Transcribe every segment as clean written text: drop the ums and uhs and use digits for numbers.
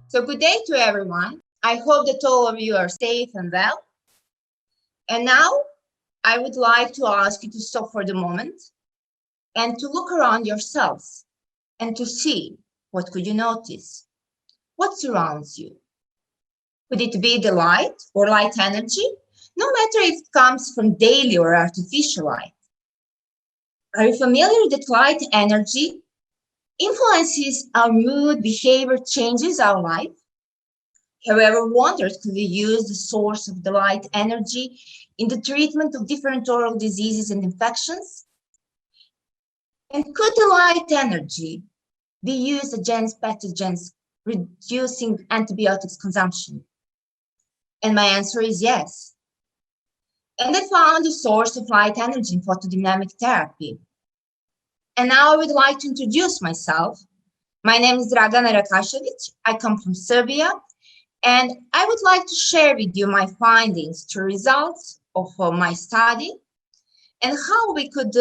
So good day to everyone. I hope that all of you are safe and well. And now I would like to ask you to stop for the moment and to look around yourselves and to see what could you notice? What surrounds you? Could it be the light or light energy? No matter if it comes from daily or artificial light. Are you familiar that light energy influences our mood, behavior, changes our life? Have you ever wondered, could we use the source of the light energy in the treatment of different oral diseases and infections? And could the light energy be used against pathogens, reducing antibiotics consumption? And my answer is yes. And I found the source of light energy in photodynamic therapy. And now I would like to introduce myself. My name is Dragana Rakasevic. I come from Serbia. And I would like to share with you my findings to results of my study and how we could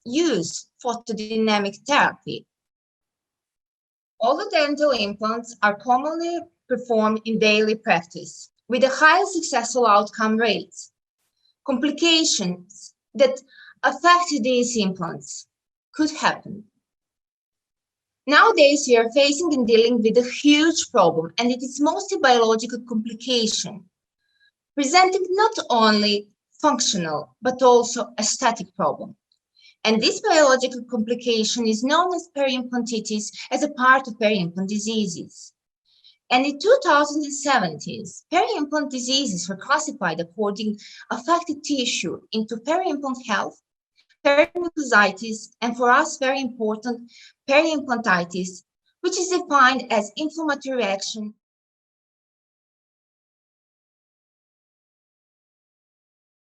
use photodynamic therapy. All the dental implants are commonly performed in daily practice with a highly successful outcome rates. Complications that affect these implants could happen. Nowadays, we are facing and dealing with a huge problem, and it is mostly biological complication, presenting not only functional, but also aesthetic problem. And this biological complication is known as peri-implantitis as a part of peri-implant diseases. And in 2017, peri-implant diseases were classified according affected tissue into peri-implant health, peri-mucositis, and for us, very important, peri-implantitis, which is defined as inflammatory reaction